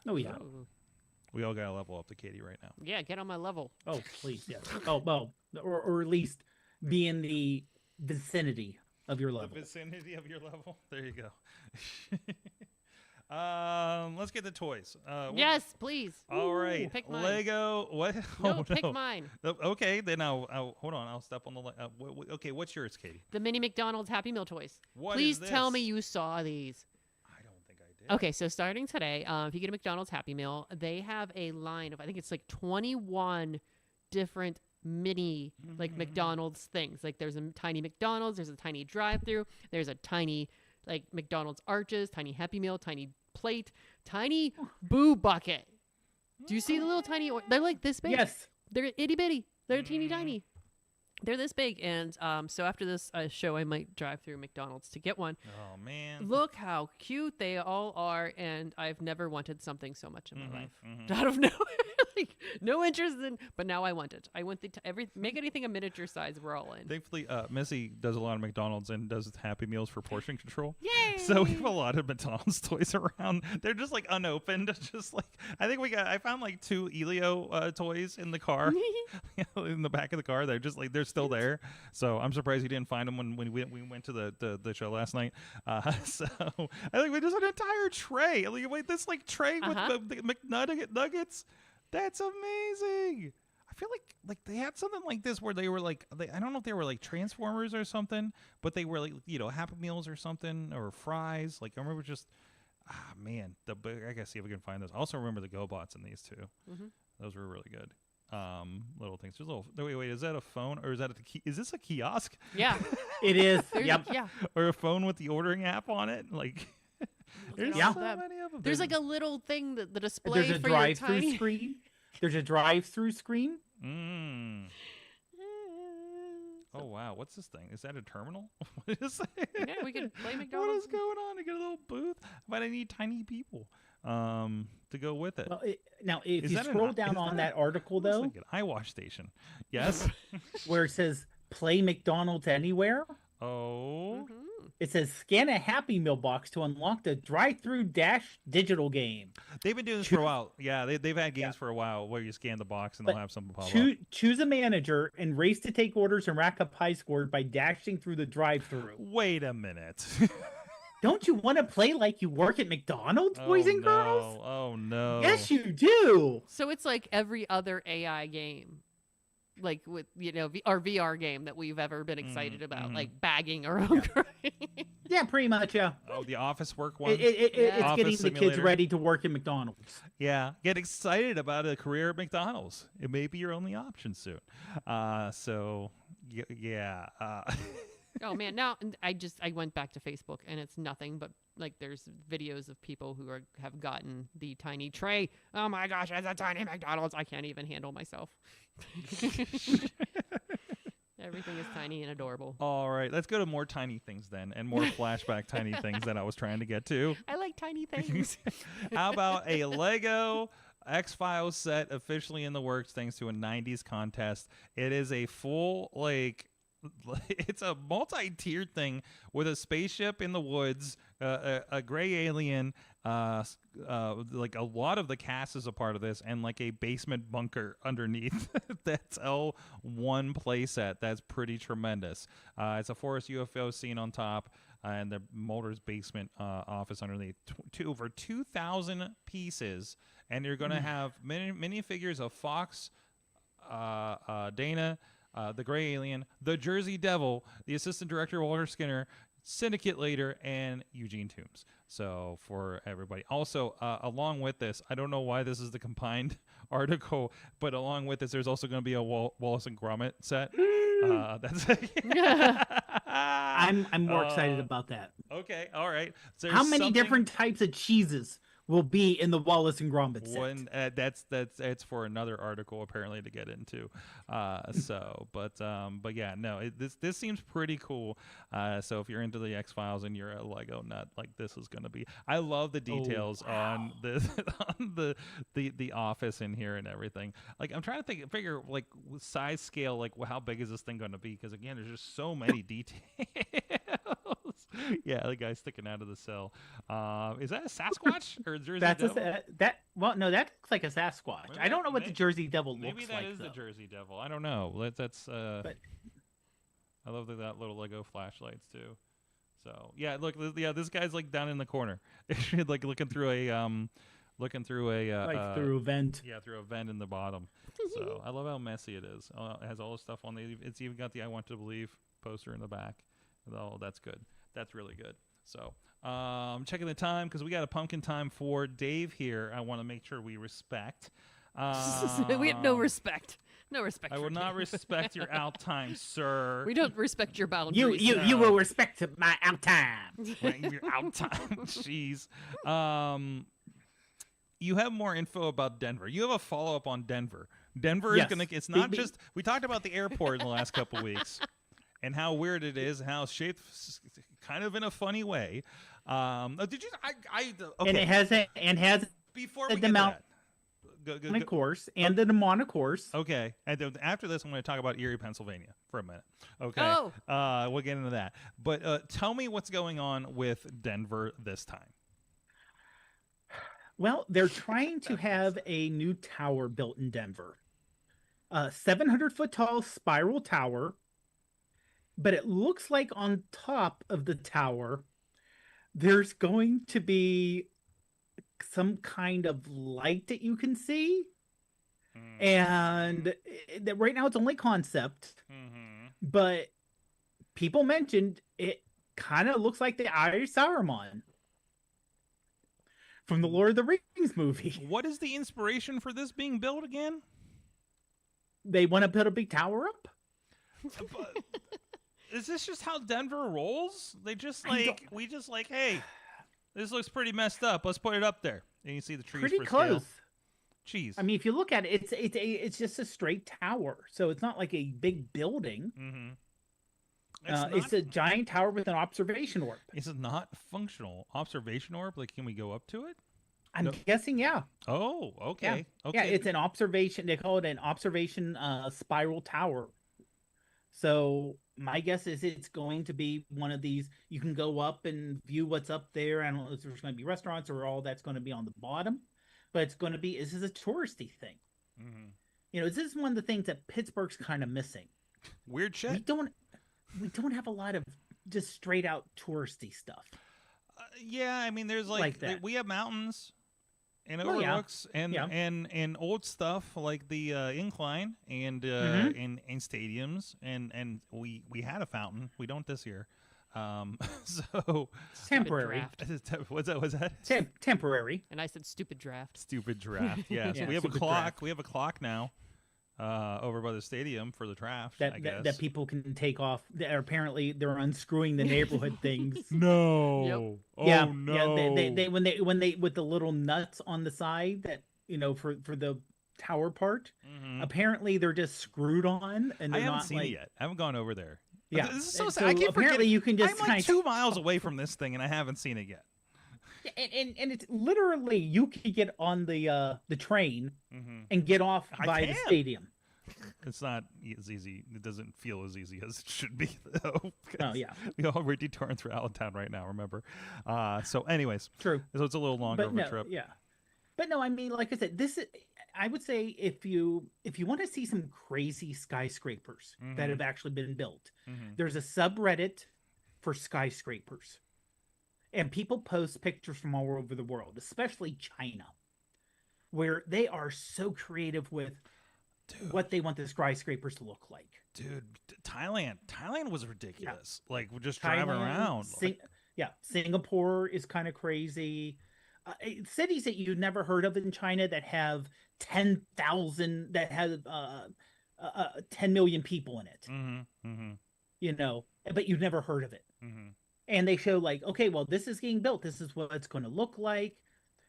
Oh yeah. Ooh. We all gotta level up to Katie right now. Yeah, get on my level. Oh, please, yes. Oh, well, or at least be in the vicinity of your level. The vicinity of your level. There you go. Let's get the toys. Yes, please. All right. Pick mine. Lego. What? No, Oh, pick no. mine. Okay, then I'll hold on. I'll step on the. Okay, what's yours, Katie? The mini McDonald's Happy Meal toys. What Please is tell me this? you saw these. I don't think I did. Okay, so starting today, if you get a McDonald's Happy Meal, they have a line of, I think it's like 21 different mini like McDonald's things. Like there's a tiny McDonald's, there's a tiny drive-through, there's a tiny like McDonald's arches, tiny Happy Meal, tiny plate, tiny boo bucket. Do you see the little tiny? They're like this big. Yes. They're itty bitty. They're teeny tiny. They're this big, and so after this show, I might drive through McDonald's to get one. Oh man. Look how cute they all are, and I've never wanted something so much in my life. Out of nowhere, like no interest in, but now I want it. I want make anything a miniature size. We're all in. Thankfully, Missy does a lot of McDonald's and does Happy Meals for portion control. Yay! So we have a lot of McDonald's toys around. They're just like unopened. Just like I found like 2 Elio toys in the car, in the back of the car. They're just like they're still there. So I'm surprised you didn't find them when we went to the show last night. So I think there's an entire tray. Like, wait, this like tray with the McNugget nuggets. That's amazing. I feel like they had something like this where they were like I don't know if they were like Transformers or something, but they were like Happy Meals or something or fries. Like I remember just man, I gotta see if we can find those. I also remember the GoBots in these too. Those were really good. Little things. There's a little. Wait, is that a phone or is that is this a kiosk? Yeah, It is. Yep. Yep. Yeah. Or a phone with the ordering app on it? Like there's all so that. many of them. There's like a little thing that the display There's a for your drive-through tiny. screen. There's a drive-through screen. Oh wow, what's this thing? Is that a terminal? What is that? Yeah, we can play What McDonald's. is going on? I get a little booth, but I need tiny people to go with it. Well, now if Is you that an- scroll down is on that that article Looks though, like an eyewash station. Yes. where it says "Play McDonald's Anywhere," Oh. it says "Scan a Happy Meal box to unlock the drive-through dash digital game." They've been doing this for a while. Yeah, they've had games for a while where you scan the box and But they'll have something pop up. Choose a manager and race to take orders and rack up high scores by dashing through the drive-through. Wait a minute. Don't you want to play like you work at McDonald's, boys and girls? Oh no. Yes, you do. So it's like every other AI game, like with our VR game that we've ever been excited about, like bagging our own. Yeah, pretty much. Yeah. Oh, the office work one. It's Office getting the kids simulator. ready to work at McDonald's. Yeah, get excited about a career at McDonald's. It may be your only option soon. So yeah. Oh man, now I went back to Facebook and it's nothing but like there's videos of people who have gotten the tiny tray. Oh my gosh, it's a tiny McDonald's. I can't even handle myself. Everything is tiny and adorable. All right, let's go to more tiny things then, and more flashback tiny things that I was trying to get to. I like tiny things. How about a Lego X-Files set officially in the works thanks to a 90s contest? It is a full it's a multi-tiered thing with a spaceship in the woods, a gray alien, like a lot of the cast is a part of this, and like a basement bunker underneath. That's all one playset. That's pretty tremendous. It's a forest UFO scene on top, and the Mulder's basement office underneath. Over 2,000 pieces, and you're going to have minifigures of Fox, Dana, the Gray Alien, the Jersey Devil, the Assistant Director Walter Skinner, Syndicate Leader, and Eugene Toombs. So for everybody. Also, along with this, I don't know why this is the combined article, but along with this, there's also going to be a Wallace and Gromit set. That's I'm more excited about that. Okay, all right. So How many something- different types of cheeses will be in the Wallace and Gromit set? One that's for another article apparently to get into. But yeah, no, this seems pretty cool. So if you're into the X-Files and you're a Lego nut, like this is gonna be. I love the details on the office in here and everything. Like I'm trying to figure like size scale, like how big is this thing gonna be? Because again, there's just so many details. Yeah, the guy sticking out of the cell. Is that a Sasquatch or a Jersey That's Devil? well, no, that looks like a Sasquatch. Maybe I don't know what may- the Jersey Devil Maybe looks that like. is the though. Jersey Devil. I don't know. That's But I love that little Lego flashlights too. So yeah, look, yeah, this guy's like down in the corner, like looking through a through a vent. yeah, through a vent in the bottom. So I love how messy it is. It has all the stuff on the. It's even got the "I Want to Believe" poster in the back. Oh, that's good. That's really good. So checking the time because we got a pumpkin time for Dave here. I want to make sure we respect. We have no respect. No respect. I for will not Dave. respect your out time, sir. We don't respect your You boundaries. you will respect my out time. Your out time. Jeez. You have more info about Denver. You have a follow up on Denver. Denver Yes. is gonna. It's not just. We talked about the airport in the last couple weeks, and how weird it is, and how it's shaped kind of in a funny way. Did you? Okay. And it has Before the we get to mount- that, go. a course and the mnemonic course. Okay, and then after this, I'm going to talk about Erie, Pennsylvania, for a minute. Okay, Oh. we'll get into that. But tell me what's going on with Denver this time. Well, they're trying to have a new tower built in Denver. 700-foot tall spiral tower, but it looks like on top of the tower, there's going to be some kind of light that you can see. And that right now it's only concept, but people mentioned it kind of looks like the Eye of Saruman from the Lord of the Rings movie. What is the inspiration for this being built again? They want to put a big tower up. But is this just how Denver rolls? They just I don't- like we just like, hey, this looks pretty messed up. Let's put it up there, and you see the trees Pretty for close. scale. Jeez. I mean, if you look at it, it's just a straight tower, so it's not like a big building. It's a giant tower with an observation orb. Is it not functional? Observation orb? Like, can we go up to it? I'm No. guessing, yeah. Oh, okay. Yeah. Okay. Yeah, it's an observation. They call it an observation spiral tower. So my guess is it's going to be one of these. You can go up and view what's up there. I don't know if there's going to be restaurants or all that's going to be on the bottom, but it's going to be. This is a touristy thing. You know, this is one of the things that Pittsburgh's kind of missing. Weird shit. We don't have a lot of just straight out touristy stuff. Yeah, I mean, there's Like that. we have mountains and Oh, yeah. overlooks and Yeah. and old stuff like the incline and Mm-hmm. and stadiums and we had a fountain. We don't this year. So Temporary. draft. what's that? Temporary. And I said stupid draft. Stupid draft. Yes, Yeah, we have a stupid clock. draft. We have a clock now. Over by the stadium for the draft. I guess That people can take off. Apparently, they're unscrewing the neighborhood things. No. Oh Yeah, no. yeah. They when they with the little nuts on the side that for the tower part. Mhm. Apparently, they're just screwed on, and I they're haven't not seen like. it yet. I haven't gone over there. Yeah, This is so and sad. I keep apparently forgetting. you can just I'm like kind 2 miles away from this thing, and I haven't seen it yet. and it's literally you can get on the train Mm-hmm. and get off I by the can. stadium. It's not as easy. It doesn't feel as easy as it should be, though. Oh yeah, We're detouring through Allentown right now. Remember? So, anyways, true. so it's a little longer But of no, a trip. yeah. But no, I mean, like I said, this is. I would say if you want to see some crazy skyscrapers that Mhm. have actually been built, Mhm. there's a subreddit for skyscrapers, and people post pictures from all over the world, especially China, where they are so creative with what they want the skyscrapers to look like. Dude, Thailand was ridiculous. Like, we're just driving Thailand, around. Singapore is kind of crazy. Cities that you've never heard of in China that have 10,000, that have 10 million people in it, but you've never heard of it. And they show like, okay, well, this is getting built. This is what it's going to look like.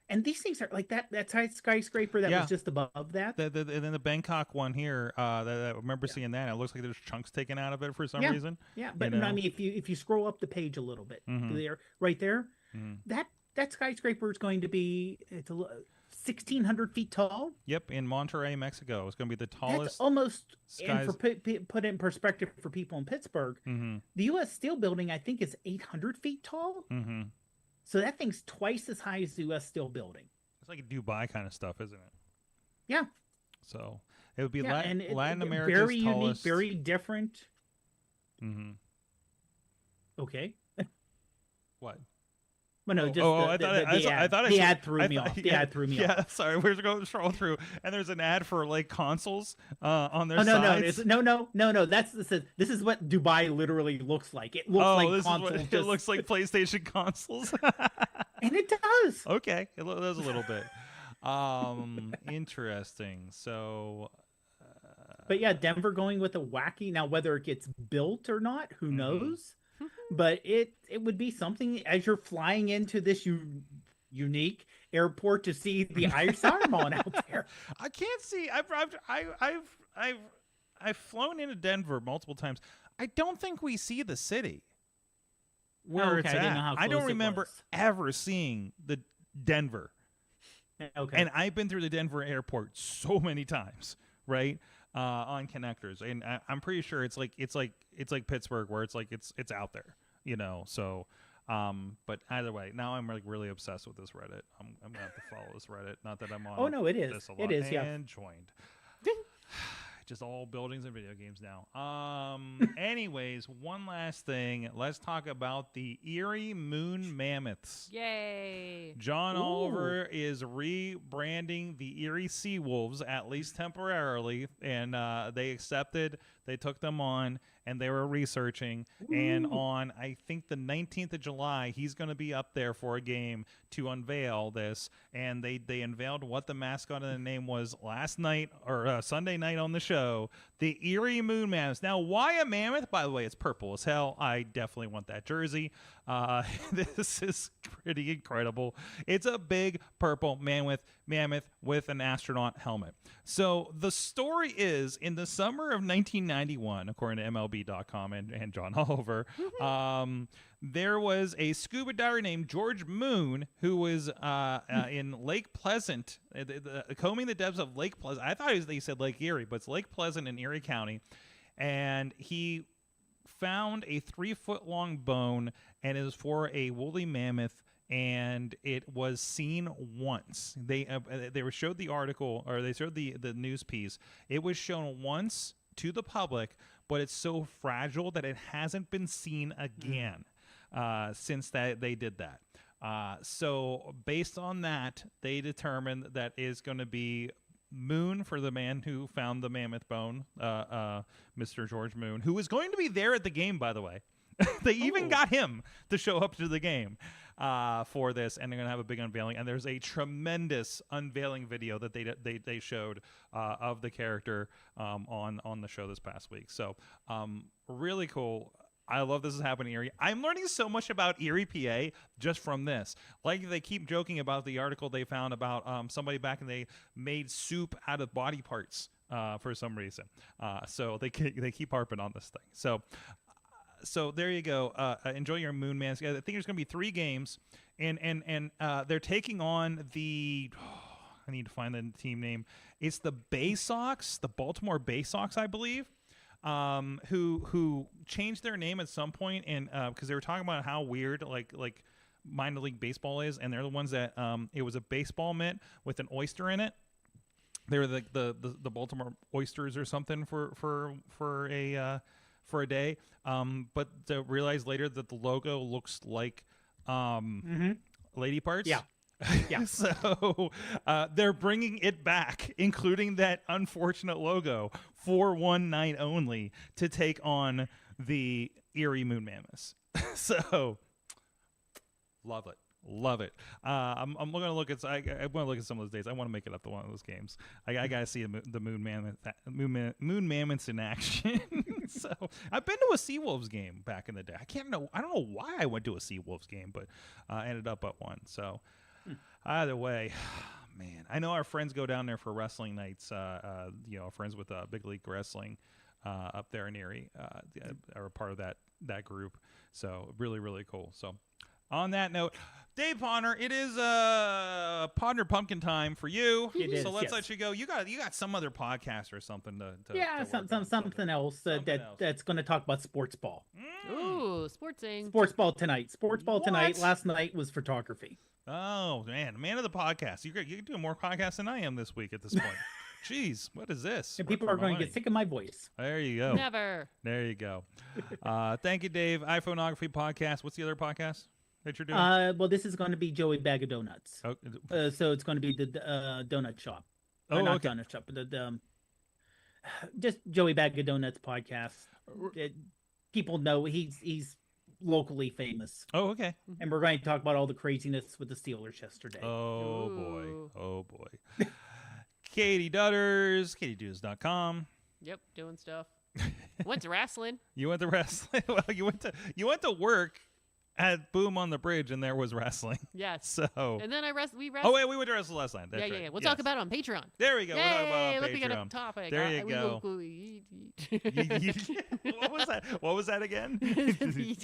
And these things are like that skyscraper that Yeah. was just above that. And then the Bangkok one here, that I remember seeing that. It looks like there's chunks taken out of it for some Yeah. reason. Yeah, but you know? I mean, if you scroll up the page a little bit, Mhm. there, right there, Mhm. that skyscraper is going to be 1,600 feet tall. Yep, in Monterrey, Mexico. It's going to be the tallest. That's almost, skies- and for put it in perspective for people in Pittsburgh, Mm-hmm. the U.S. Steel Building, I think, is 800 feet tall. Mm-hmm. So that thing's twice as high as the U.S. Steel Building. It's like a Dubai kind of stuff, isn't it? Yeah. So it would be Yeah, and Latin America's very tallest. unique, very different. Mm-hmm. Okay. What? Well, no, Oh, just I thought the ad threw me off. The yeah, ad threw me yeah, off. sorry, we're going to scroll through, and there's an ad for like consoles on their Oh no, sides. no! This is what Dubai literally looks like. It looks like this is consoles. what, it looks like PlayStation consoles. And it does. Okay, it does a little bit. Interesting. So, But yeah, Denver going with a wacky. Now, whether it gets built or not, who knows? But it would be something as you're flying into this unique airport to see the Irish Saruman out there. I can't see. I've flown into Denver multiple times. I don't think we see the city where Okay, it's I didn't at. know how I don't close it remember was. ever seeing the Denver. Okay. And I've been through the Denver airport so many times, right? On connectors, and I'm pretty sure it's like Pittsburgh, where it's like it's out there, you know. So, but either way, now I'm like really obsessed with this Reddit. I'm gonna have to follow this Reddit. Not that I'm on. Oh, no, it is. This a lot, It is, yeah. And joined. Just all buildings and video games now. Anyways, one last thing. Let's talk about the Erie Moon Mammoths. Yay! John Ooh. Oliver is rebranding the Erie Seawolves, at least temporarily, and they accepted. They took them on, and they were researching. And on, I think, the 19th of July, he's going to be up there for a game to unveil this. And they unveiled what the mascot and the name was last night, or Sunday night on the show, the Erie Moon Mammoths. Now, why a mammoth? By the way, it's purple as hell. I definitely want that jersey. This is pretty incredible. It's a big purple mammoth with an astronaut helmet. So the story is, in the summer of 1991, according to MLB.com and John Oliver, there was a scuba diver named George Moon who was in Lake Pleasant, combing the depths of Lake Pleasant. I thought they said Lake Erie, but it's Lake Pleasant in Erie County. And he found a 3-foot-long bone, and it was for a woolly mammoth, and it was seen once. They were showed the article, or they showed the news piece. It was shown once to the public, but it's so fragile that it hasn't been seen again since they did that. So based on that, they determined that is going to be Moon for the man who found the mammoth bone, Mr. George Moon, who is going to be there at the game, by the way. They even got him to show up to the game for this, and they're going to have a big unveiling. And there's a tremendous unveiling video that they showed of the character on the show this past week. So really cool. I love this is happening in Erie. I'm learning so much about Erie, PA, just from this. Like, they keep joking about the article they found about somebody back in the day made soup out of body parts for some reason. So they keep harping on this thing. So there you go. Enjoy your Moon Man. I think there's going to be 3 games, and they're taking on the. I need to find the team name. It's the Bay Sox, the Baltimore Bay Sox, I believe. Who changed their name at some point, and because they were talking about how weird like minor league baseball is, and they're the ones that it was a baseball mitt with an oyster in it. They were the Baltimore Oysters or something for a day, but to realize later that the logo looks like lady parts. Yeah. Yeah. So they're bringing it back, including that unfortunate logo, for one night only, to take on the Erie Moon Mammoths. So love it. I'm going to look at. I want to look at some of those dates. I want to make it up to one of those games. I got to see the Moon Mammoths in action. So I've been to a Seawolves game back in the day. I don't know why I went to a Seawolves game, but ended up at one. So. Either way, man, I know our friends go down there for wrestling nights. Friends with Big League Wrestling up there in Erie are a part of that group. So really, really cool. So on that note, Dave Ponder, it is Ponder Pumpkin time for you. It is, so let's yes. let you go. You got some other podcast or something to Yeah, to work on. something else that's going to talk about sports ball. Ooh, sportsing. Sports ball tonight. Sports ball tonight. What? Last night was photography. Oh man of the podcast. You're doing more podcasts than I am this week at this point. Jeez, what is this? And Work people for are my going to money. get sick of my voice. There you go. Never. There you go. Thank you, Dave. iPhoneography podcast. What's the other podcast that you're doing? Well, this is going to be Joey Bag of Donuts. Oh, So it's going to be the donut shop. Oh, Or not okay. donut shop, but just Joey Bag of Donuts podcast. People know he's locally famous, oh, okay. and we're going to talk about all the craziness with the Steelers yesterday. Oh boy. Ooh. Oh boy. Katie Dutters, katiedutters.com. Yep, doing stuff. Went to wrestling. You went to wrestling. Well, you went to work at Boom on the Bridge, and there was wrestling. Yes. So. And then we Oh wrestled. wait, we went to wrestle last night. That's yeah. right. We'll Yes. talk about it on Patreon. There we go. We'll talk about it Yay! on Let me get a Patreon. topic. There you We go. will- What was that? What was that again?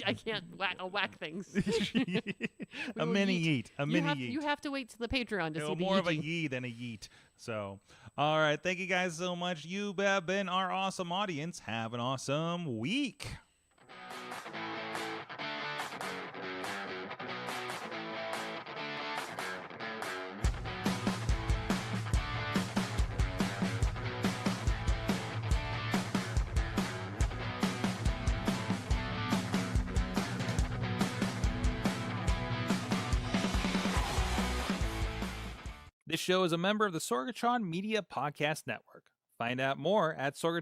I can't whack things. A will mini yeet. yeet. A mini yeet. You have to wait to the Patreon to see the More of a yeeting. yee than a yeet. So, all right. Thank you guys so much. You have been our awesome audience. Have an awesome week. This show is a member of the Sorgatron Media Podcast Network. Find out more at Sorgatron.